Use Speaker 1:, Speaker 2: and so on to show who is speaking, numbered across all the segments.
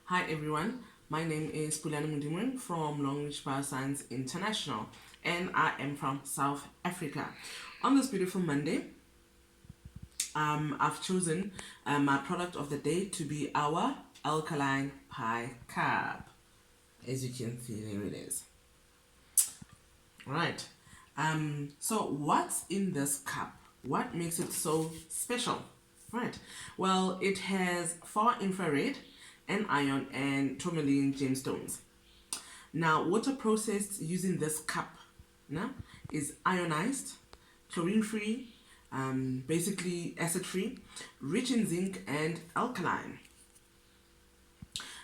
Speaker 1: Hi everyone, my name is Pulani Mudimun from Longrich Science International and I am from South Africa. On this beautiful Monday, I've chosen my product of the day to be our Alkaline PI Cup. As you can see, there it is. Right. So what's in this cup? What makes it so special? Right. Well, it has far infrared and ion and tourmaline gemstones. Now, water processed using this cup is ionized, chlorine free, basically acid free, rich in zinc and alkaline.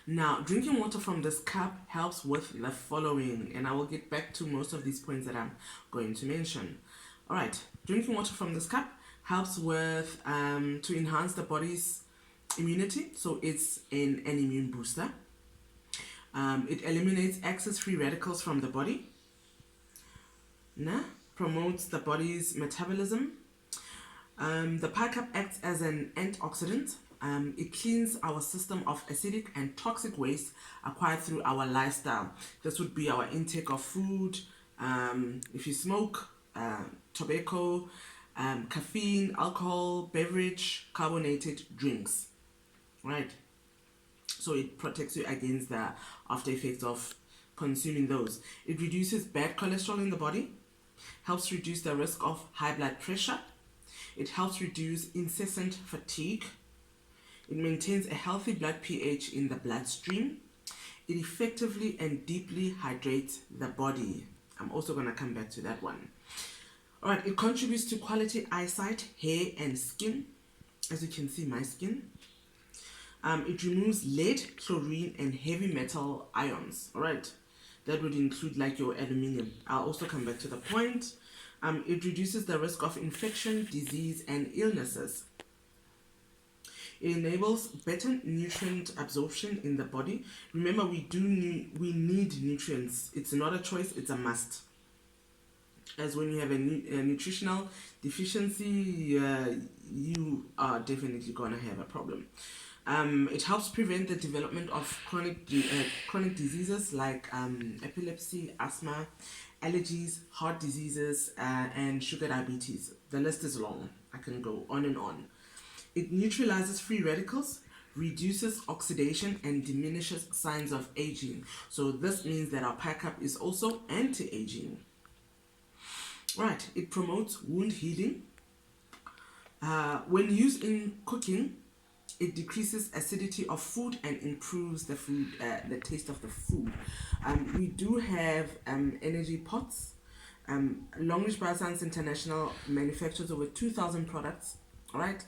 Speaker 1: Now, drinking water from this cup helps with the following, and I will get back to most of these points that I'm going to mention. All right, drinking water from this cup helps with to enhance the body's immunity, so it's an immune booster. It eliminates excess free radicals from the body. Promotes the body's metabolism. The PI cup acts as an antioxidant. It cleans our system of acidic and toxic waste acquired through our lifestyle. This would be our intake of food, if you smoke, tobacco, caffeine, alcohol, beverage, carbonated drinks, right? So it protects you against the after effects of consuming those. It reduces bad cholesterol in the body, helps reduce the risk of high blood pressure. It helps reduce incessant fatigue. It maintains a healthy blood pH in the bloodstream. It effectively and deeply hydrates the body. I'm also going to come back to that one. All right, it contributes to quality eyesight, hair, and skin. As you can see, my skin. It removes lead, chlorine, and heavy metal ions. All right, that would include like your aluminium. I'll also come back to the point. It reduces the risk of infection, disease, and illnesses. It enables better nutrient absorption in the body. Remember, we need nutrients. It's not a choice, it's a must. As when you have a nutritional deficiency, you are definitely going to have a problem. It helps prevent the development of chronic diseases like epilepsy, asthma, allergies, heart diseases, and sugar diabetes. The list is long. I can go on and on. It neutralizes free radicals, reduces oxidation, and diminishes signs of aging. So this means that our PI cup is also anti-aging. Right, it promotes wound healing. When used in cooking, it decreases acidity of food and improves the taste of the food. We do have energy pots. Longrich Science International manufactures over 2,000 products, right?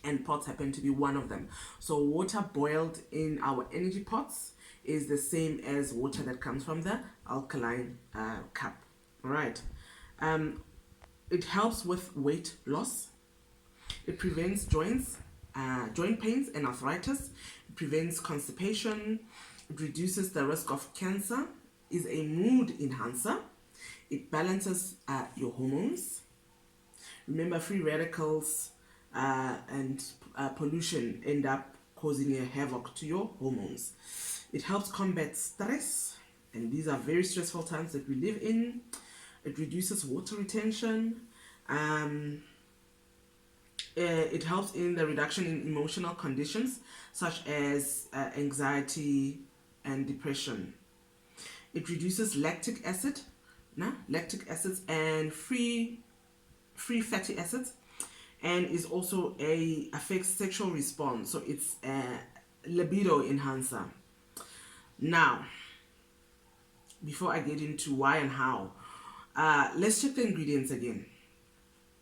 Speaker 1: And pots happen to be one of them. So water boiled in our energy pots is the same as water that comes from the alkaline cup, right? It helps with weight loss. It prevents joint pains and arthritis. It prevents constipation. It reduces the risk of cancer. Is a mood enhancer. It balances your hormones. Remember, free radicals and pollution end up causing a havoc to your hormones. It helps combat stress, and these are very stressful times that we live in. It reduces water retention. It helps in the reduction in emotional conditions such as anxiety and depression. It reduces lactic acids and free fatty acids, and is also affects sexual response. So it's a libido enhancer. Now, before I get into why and how, let's check the ingredients again.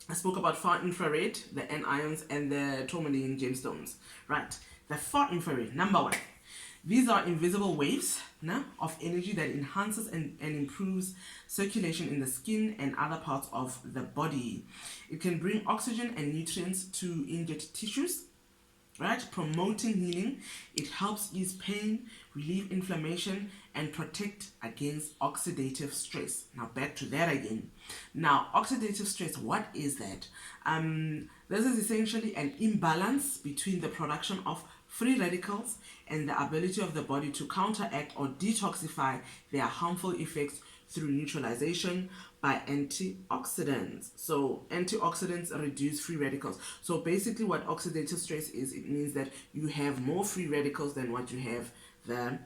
Speaker 1: I spoke about far infrared, the anions, and the tourmaline gemstones. Right, the far infrared, number one. These are invisible waves of energy that enhances and improves circulation in the skin and other parts of the body. It can bring oxygen and nutrients to injured tissues, right? Promoting healing. It helps ease pain, relieve inflammation, and protect against oxidative stress. Now back to that again. Now, oxidative stress, what is that? This is essentially an imbalance between the production of free radicals, and the ability of the body to counteract or detoxify their harmful effects through neutralization by antioxidants. So antioxidants reduce free radicals. So basically what oxidative stress is, it means that you have more free radicals than what you have the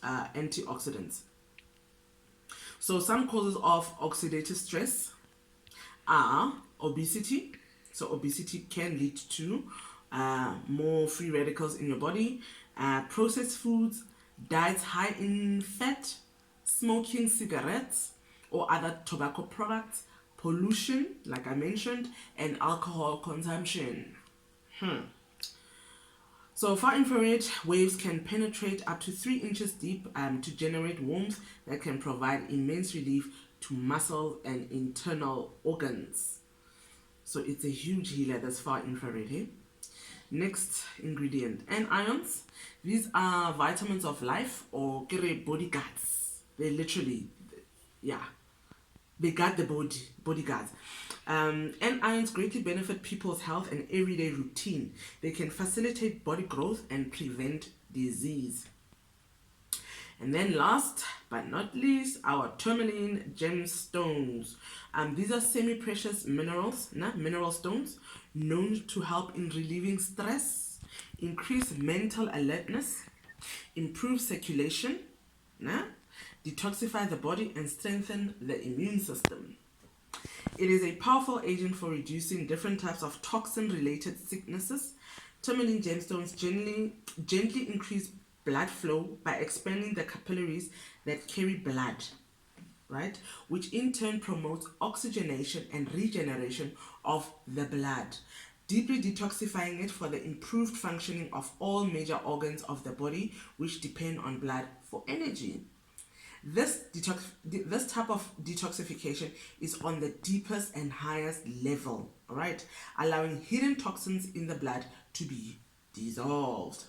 Speaker 1: antioxidants. So some causes of oxidative stress are obesity. So obesity can lead to more free radicals in your body, processed foods, diets high in fat, smoking cigarettes or other tobacco products, pollution, like I mentioned, and alcohol consumption. So far infrared waves can penetrate up to 3 inches deep to generate warmth that can provide immense relief to muscle and internal organs. So it's a huge healer, that's far infrared. Eh? Next ingredient, anions. These are vitamins of life, or bodyguards. They literally, yeah, they guard the bodyguards. Anions greatly benefit people's health and everyday routine. They can facilitate body growth and prevent disease. And then last but not least, our tourmaline gemstones. These are semi-precious minerals, mineral stones, known to help in relieving stress, increase mental alertness, improve circulation, detoxify the body, and strengthen the immune system. It is a powerful agent for reducing different types of toxin-related sicknesses. Tourmaline gemstones gently increase blood flow by expanding the capillaries that carry blood, right? Which in turn promotes oxygenation and regeneration of the blood, deeply detoxifying it for the improved functioning of all major organs of the body, which depend on blood for energy. This type of detoxification is on the deepest and highest level, all right, allowing hidden toxins in the blood to be dissolved.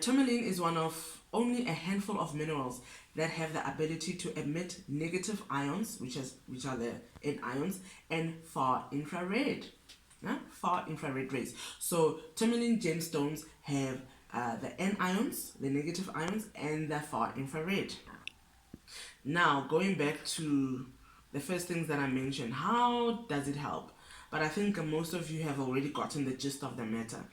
Speaker 1: Tourmaline is one of only a handful of minerals that have the ability to emit negative ions, which are the anions, and far infrared rays. So tourmaline gemstones have the anions, the negative ions, and the far infrared. Now, going back to the first things that I mentioned, how does it help? But I think most of you have already gotten the gist of the matter.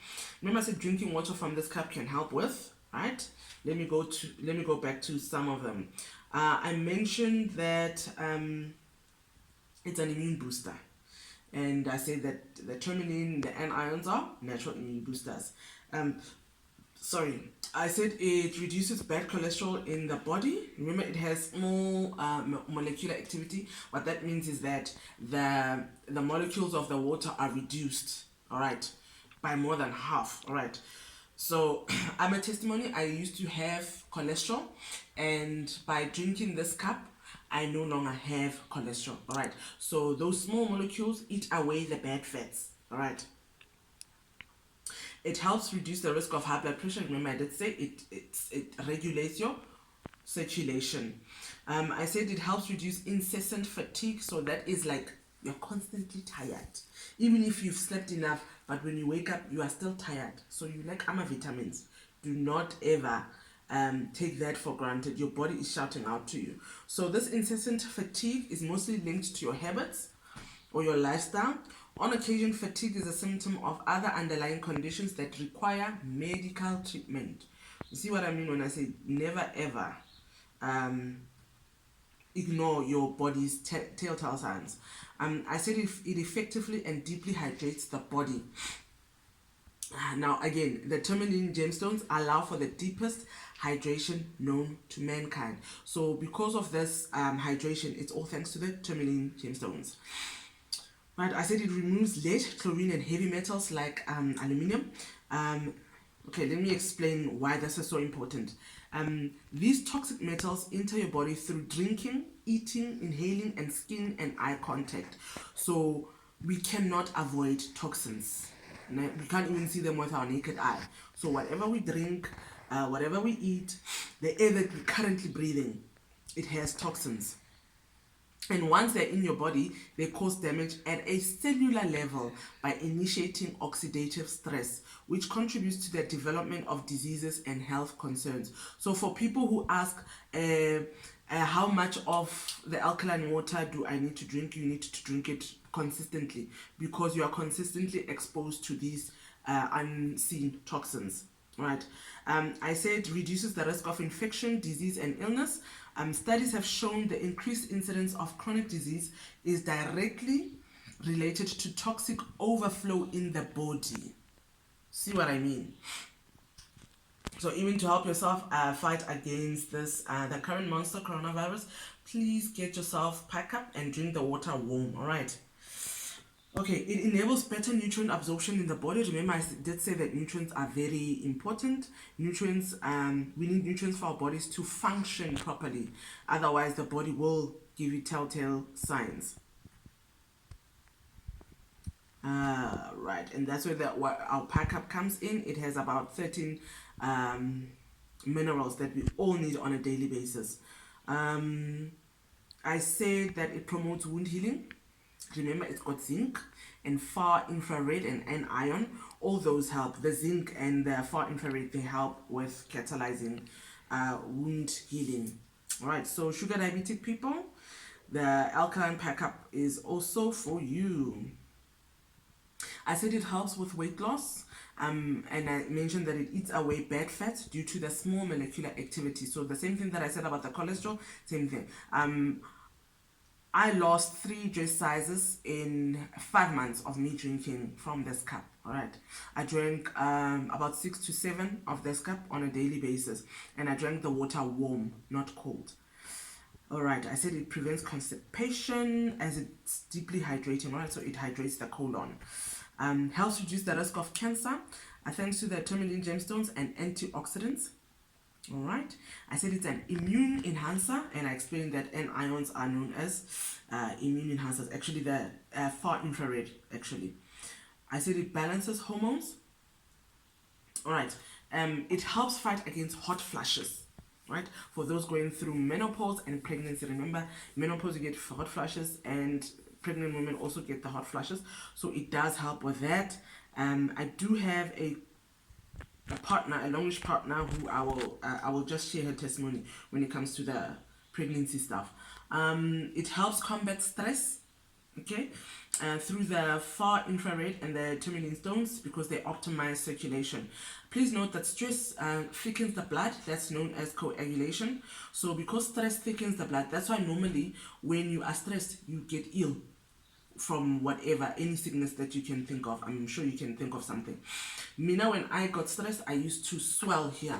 Speaker 1: Remember, I said drinking water from this cup can help with, right? Let me go back to some of them. I mentioned that it's an immune booster, and I said that the tourmaline, the anions are natural immune boosters. I said it reduces bad cholesterol in the body. Remember, it has small molecular activity. What that means is that the molecules of the water are reduced, all right, by more than half, all right. So I'm a testimony. I used to have cholesterol, and by drinking this cup, I no longer have cholesterol, all right. So those small molecules eat away the bad fats, all right. It helps reduce the risk of high blood pressure. Remember, I did say it regulates your circulation. I said it helps reduce incessant fatigue. So that is like you're constantly tired. Even if you've slept enough, but when you wake up, you are still tired. So you like vitamins. Do not ever take that for granted. Your body is shouting out to you. So this incessant fatigue is mostly linked to your habits or your lifestyle. On occasion, fatigue is a symptom of other underlying conditions that require medical treatment. You see what I mean when I say never ever ignore your body's telltale signs. I said it effectively and deeply hydrates the body. Now again, the tourmaline gemstones allow for the deepest hydration known to mankind. So because of this hydration, it's all thanks to the tourmaline gemstones. Right, I said it removes lead, chlorine, and heavy metals like aluminium. Okay, let me explain why this is so important. These toxic metals enter your body through drinking, eating, inhaling, and skin and eye contact. So we cannot avoid toxins. We can't even see them with our naked eye. So whatever we drink, whatever we eat, the air that we're currently breathing, it has toxins. And once they're in your body, they cause damage at a cellular level by initiating oxidative stress, which contributes to the development of diseases and health concerns. So for people who ask, how much of the alkaline water do I need to drink? You need to drink it consistently, because you are consistently exposed to these unseen toxins. Right. I said reduces the risk of infection, disease, and illness. Studies have shown the increased incidence of chronic disease is directly related to toxic overflow in the body. See what I mean? So even to help yourself fight against this, the current monster coronavirus, please get yourself PI Cup and drink the water warm. All right. Okay, it enables better nutrient absorption in the body. Remember, I did say that nutrients are very important. Nutrients, we need nutrients for our bodies to function properly. Otherwise, the body will give you telltale signs. Right, and that's where our PI Cup comes in. It has about 13 minerals that we all need on a daily basis. I said that it promotes wound healing. Remember, it's got zinc and far infrared and iron. All those help. The zinc and the far infrared, they help with catalyzing wound healing. All right, so sugar diabetic people, the alkaline PI Cup is also for you. I said it helps with weight loss. And I mentioned that it eats away bad fat due to the small molecular activity. So the same thing that I said about the cholesterol, same thing. I lost 3 dress sizes in 5 months of me drinking from this cup. All right, I drank about 6 to 7 of this cup on a daily basis, and I drank the water warm, not cold. All right, I said it prevents constipation as it's deeply hydrating. All right, so it hydrates the colon. Helps reduce the risk of cancer thanks to the tourmaline gemstones and antioxidants. All right, I said it's an immune enhancer, and I explained that anions are known as immune enhancers. Actually, the far infrared. Actually, I said it balances hormones. All right, it helps fight against hot flushes. Right, for those going through menopause and pregnancy. Remember, menopause you get hot flushes, and pregnant women also get the hot flushes. So it does help with that. I do have a partner, a Longrich partner, who I will just share her testimony when it comes to the pregnancy stuff. It helps combat stress, okay, through the far infrared and the tourmaline stones, because they optimize circulation. Please note that stress thickens the blood. That's known as coagulation. So because stress thickens the blood, that's why normally when you are stressed, you get ill from whatever, any sickness that you can think of. I'm sure you can think of something. Me now, when I got stressed, I used to swell here.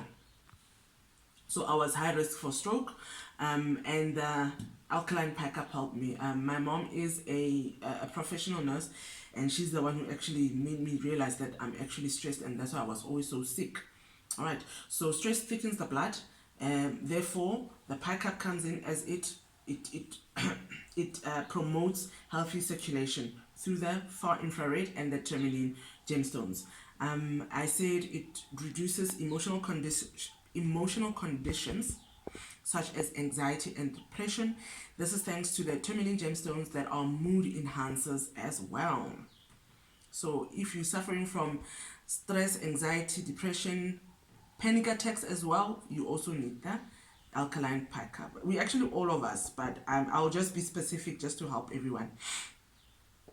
Speaker 1: So I was high risk for stroke, and the alkaline PI Cup helped me. My mom is a professional nurse, and she's the one who actually made me realize that I'm actually stressed, and that's why I was always so sick. All right, so stress thickens the blood, and therefore the PI Cup comes in as it promotes healthy circulation through the far infrared and the tourmaline gemstones. I said it reduces emotional conditions such as anxiety and depression. This is thanks to the tourmaline gemstones that are mood enhancers as well. So if you're suffering from stress, anxiety, depression, panic attacks as well, you also need that alkaline PI Cup. We actually, all of us, but I'll just be specific just to help everyone.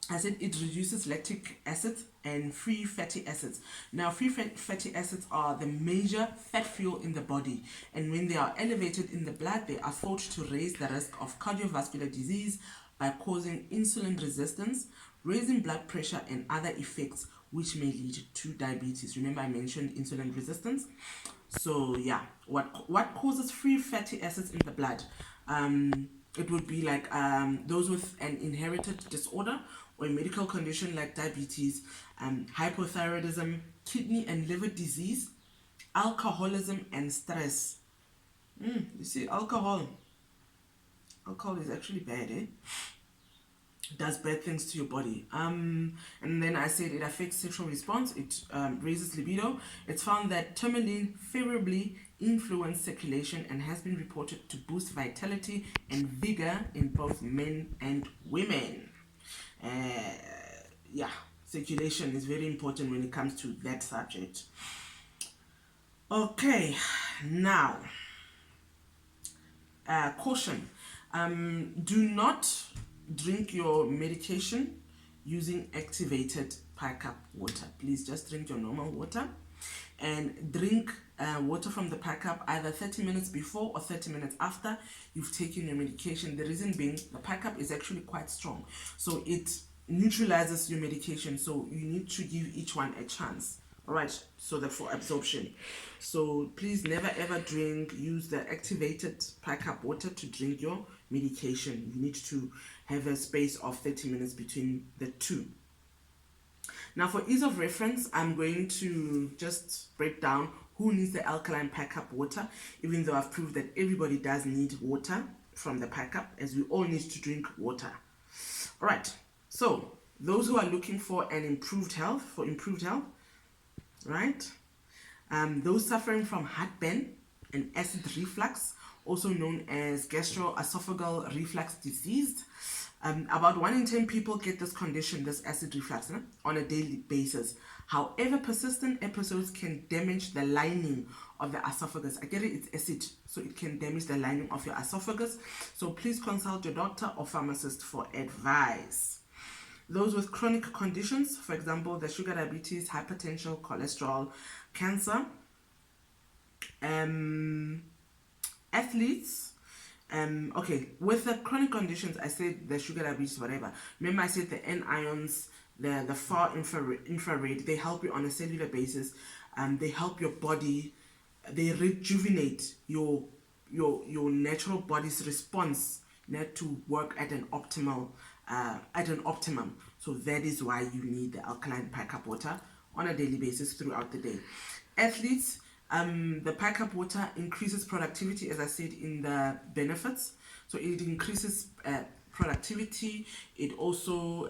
Speaker 1: I said it reduces lactic acid and free fatty acids. Now, free fatty acids are the major fat fuel in the body, and when they are elevated in the blood, they are thought to raise the risk of cardiovascular disease by causing insulin resistance, raising blood pressure, and other effects which may lead to diabetes. Remember, I mentioned insulin resistance. So yeah, what causes free fatty acids in the blood? It would be like those with an inherited disorder or a medical condition like diabetes, hypothyroidism, kidney and liver disease, alcoholism, and stress. You see, alcohol is actually bad, eh? does bad things to your body. And then I said it affects sexual response, it raises libido. It's found that tourmaline favorably influences circulation and has been reported to boost vitality and vigor in both men and women. Yeah, circulation is very important when it comes to that subject. Okay, now, caution. Do not drink your medication using activated PI Cup water. Please just drink your normal water, and drink water from the PI Cup either 30 minutes before or 30 minutes after you've taken your medication. The reason being, the PI Cup is actually quite strong, so it neutralizes your medication, so you need to give each one a chance. All right, so that for absorption. So please never ever use the activated PI Cup water to drink your medication. You need to have a space of 30 minutes between the two. Now, for ease of reference, I'm going to just break down who needs the alkaline PI Cup water, even though I've proved that everybody does need water from the PI Cup, as we all need to drink water. All right, so those who are looking for improved health, right? Those suffering from heartburn and acid reflux, also known as gastroesophageal reflux disease. About 1 in 10 people get this condition, this acid reflux, on a daily basis. However, persistent episodes can damage the lining of the esophagus. I get it, it's acid, so it can damage the lining of your esophagus. So please consult your doctor or pharmacist for advice. Those with chronic conditions, for example, the sugar, diabetes, hypertension, cholesterol, cancer, athletes. Okay, with the chronic conditions, I said the sugar, diabetes, whatever. Remember, I said the N-ions, the far infrared, they help you on a cellular basis. They help your body, they rejuvenate your natural body's response to work at an optimum. So that is why you need the alkaline PI Cup water on a daily basis throughout the day. Athletes, the PI Cup water increases productivity, as I said in the benefits. So it increases productivity. It also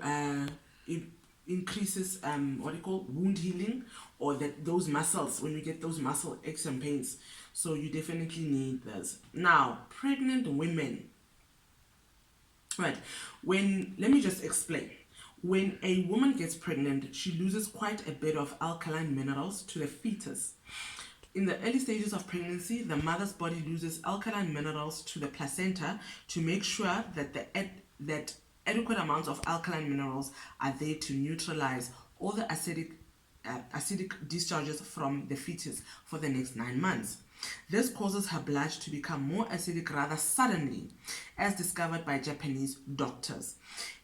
Speaker 1: it increases wound healing, or those muscles, when you get those muscle aches and pains. So you definitely need this. Now, pregnant women. Right, let me just explain. When a woman gets pregnant, she loses quite a bit of alkaline minerals to the fetus. In the early stages of pregnancy, the mother's body loses alkaline minerals to the placenta to make sure that that adequate amounts of alkaline minerals are there to neutralize all the acidic discharges from the fetus for the next 9 months. This causes her blood to become more acidic rather suddenly, as discovered by Japanese doctors.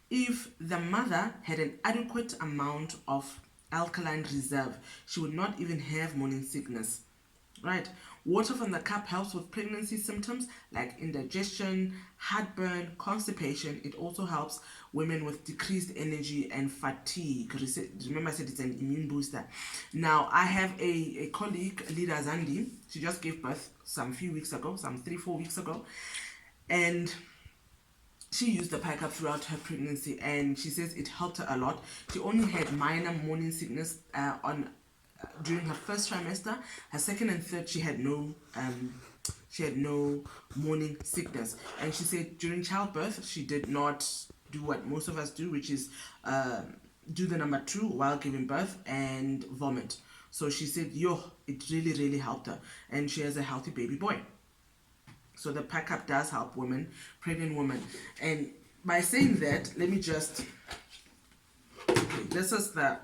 Speaker 1: If the mother had an adequate amount of alkaline reserve, she would not even have morning sickness. Right? Water from the cup helps with pregnancy symptoms like indigestion, heartburn, constipation. It also helps women with decreased energy and fatigue. Remember, I said it's an immune booster. Now, I have a colleague, Lida Zandi. She just gave birth some 3-4 weeks ago. And she used the PI Cup throughout her pregnancy, and she says it helped her a lot. She only had minor morning sickness during her first trimester. Her second and third, she had no morning sickness. And she said during childbirth, she did not do what most of us do, which is do the number 2 while giving birth and vomit. So she said, it really, really helped her. And she has a healthy baby boy. So the PI Cup does help pregnant women. And by saying that, let me just, this is the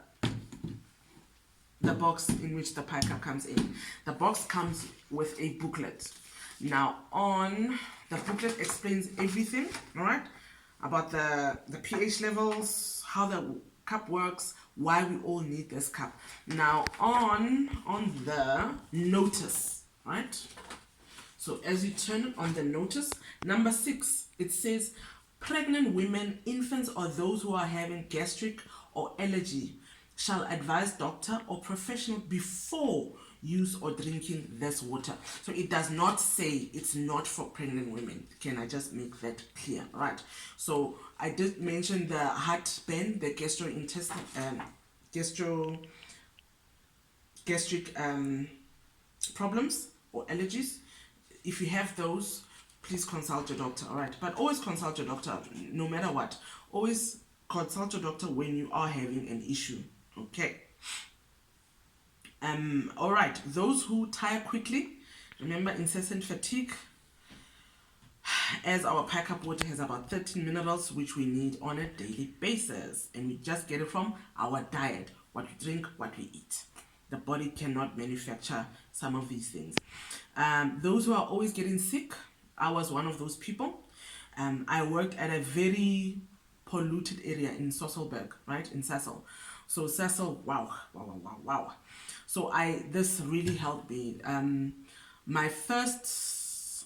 Speaker 1: box in which the PI Cup comes in. The box comes with a booklet. Now, the booklet explains everything, all right, about the pH levels, how the cup works, why we all need this cup. Now, on the notice, right? So as you turn it on the notice, number 6, it says, pregnant women, infants, or those who are having gastric or allergy shall advise doctor or professional before use or drinking this water. So it does not say it's not for pregnant women. Can I just make that clear? Right. So I did mention the heartburn, the gastric problems or allergies. If you have those, please consult your doctor. All right, but always consult your doctor no matter what. Always consult your doctor when you are having an issue. Okay. All right, those who tire quickly, remember incessant fatigue, as our PI Cup water has about 13 minerals which we need on a daily basis, and we just get it from our diet, what we drink, what we eat. The body cannot manufacture some of these things. Those who are always getting sick, I was one of those people. I worked at a very polluted area in Sosselberg, right, in Sassel. So Sassel, wow. So this really helped me. My first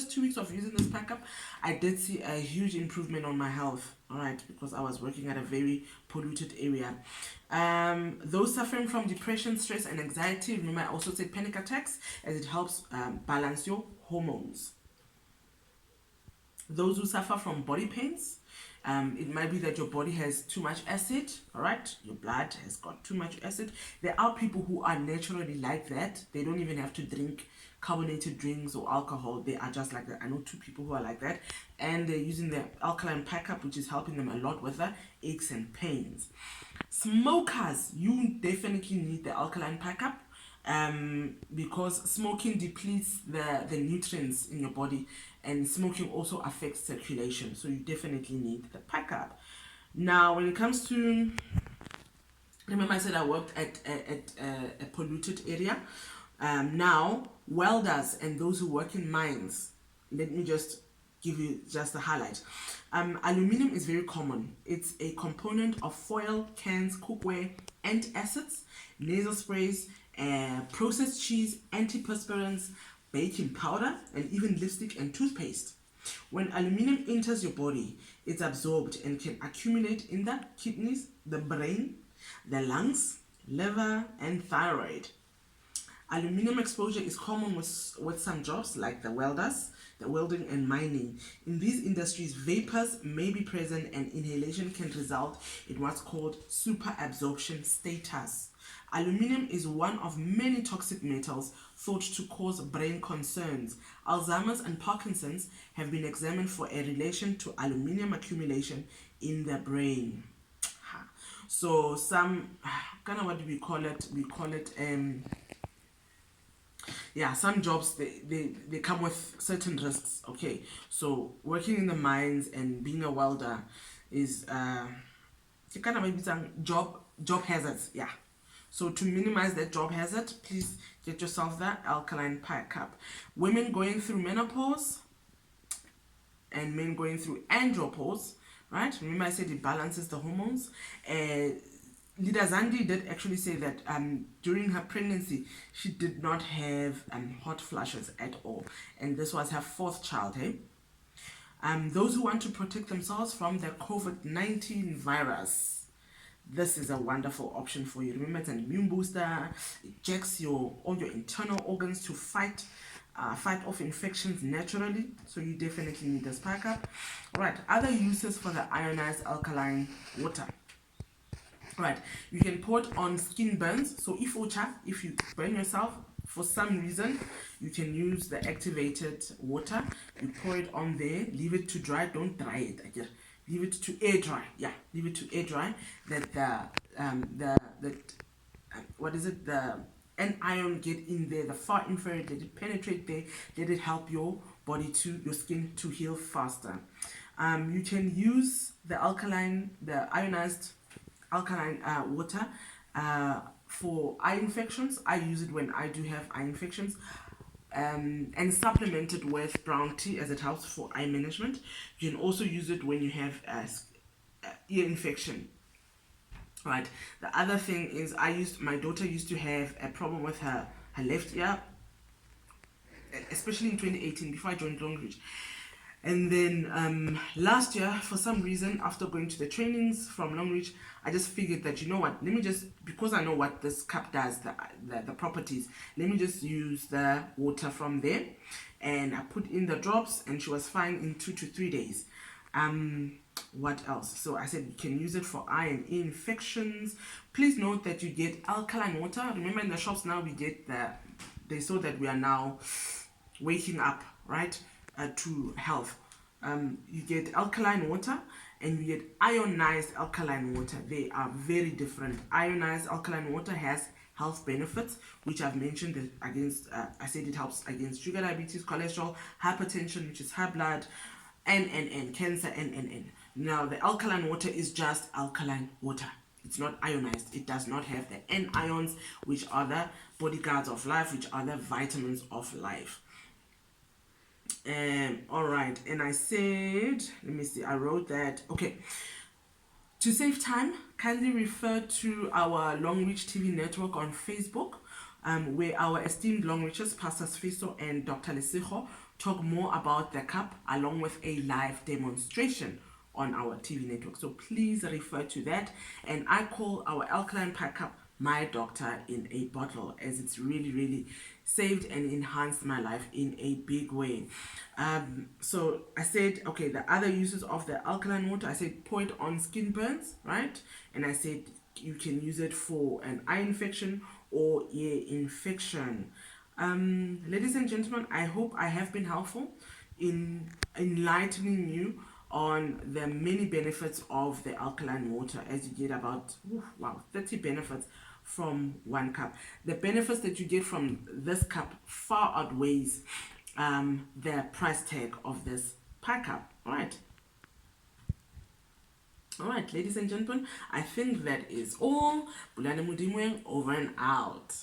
Speaker 1: 2 weeks of using this PI Cup, I did see a huge improvement on my health. All right, because I was working at a very polluted area. Those suffering from depression, stress, and anxiety, remember I also said panic attacks, as it helps balance your hormones. Those who suffer from body pains, it might be that your body has too much acid, all right? Your blood has got too much acid. There are people who are naturally like that. They don't even have to drink carbonated drinks or alcohol. They are just like that. I know 2 people who are like that, and they're using the Alkaline PI Cup, which is helping them a lot with the aches and pains. Smokers, you definitely need the Alkaline PI Cup. Because smoking depletes the nutrients in your body, and smoking also affects circulation, so you definitely need the PI Cup. Now when it comes to, remember I said I worked at a polluted area. Now welders and those who work in mines, let me just give you just a highlight. Aluminium is very common. It's a component of foil, cans, cookware, antacids, nasal sprays, processed cheese, antiperspirants, baking powder, and even lipstick and toothpaste. When aluminium enters your body, it's absorbed and can accumulate in the kidneys, the brain, the lungs, liver, and thyroid. Aluminium exposure is common with some jobs like the welding and mining. In these industries, vapors may be present and inhalation can result in what's called superabsorption status. Aluminium is one of many toxic metals thought to cause brain concerns. Alzheimer's and Parkinson's have been examined for a relation to aluminium accumulation in the brain. So some kind of, what do we call it? We call it some jobs they come with certain risks. Okay, so working in the mines and being a welder is kind of maybe some job hazards. Yeah. So to minimize that job hazard, please get yourself that Alkaline PI Cup. Women going through menopause and men going through andropause, right? Remember I said it balances the hormones. Lida Zandi did actually say that during her pregnancy, she did not have hot flushes at all. And this was her 4th child, hey? Those who want to protect themselves from the COVID-19 virus, this is a wonderful option for you. Remember, it's an immune booster. It checks all your internal organs to fight off infections naturally. So you definitely need this PI Cup. All right, other uses for the ionized alkaline water. Right, you can pour it on skin burns. So if you burn yourself for some reason, you can use the activated water. You pour it on there, leave it to dry. Don't dry it again. Leave it to air dry. Yeah, leave it to air dry. That the anion get in there, the far infrared, let it penetrate there, let it help your your skin to heal faster. You can use the ionized alkaline water for eye infections. I use it when I do have eye infections. And supplement it with brown tea, as it helps for eye management. You can also use it when you have ear infection. Right. The other thing is, my daughter used to have a problem with her left ear, especially in 2018 before I joined Longrich. And then last year, for some reason, after going to the trainings from Longrich, I just figured that, you know what, let me just, because I know what this cup does, the properties, let me just use the water from there. And I put in the drops, and she was fine in 2 to 3 days. What else? So I said you can use it for eye and ear infections. Please note that you get alkaline water. Remember, in the shops now we get they saw that we are now waking up, right, to health. You get alkaline water and you get ionized alkaline water. They are very different. Ionized alkaline water has health benefits, which I've mentioned against, I said it helps against sugar, diabetes, cholesterol, hypertension, which is high blood, and cancer, and. Now, the alkaline water is just alkaline water. It's not ionized. It does not have the N ions, which are the bodyguards of life, which are the vitamins of life. All right, and I said, let me see, I wrote that, okay, to save time, kindly refer to our Longrich TV network on Facebook, where our esteemed Longrichers, Pastors Fiso and Dr. Lesijo, talk more about the cup along with a live demonstration on our TV network. So please refer to that. And I call our Alkaline PI Cup my doctor in a bottle, as it's really, really saved and enhanced my life in a big way. So I said, okay, the other uses of the alkaline water, I said pour it on skin burns, right? And I said you can use it for an eye infection or ear infection. Ladies and gentlemen, I hope I have been helpful in enlightening you on the many benefits of the alkaline water, as you get about 30 benefits from one cup. The benefits that you get from this cup far outweighs the price tag of this PI cup. All right, ladies and gentlemen, I think that is all. Bulane Mudimwe, over and out.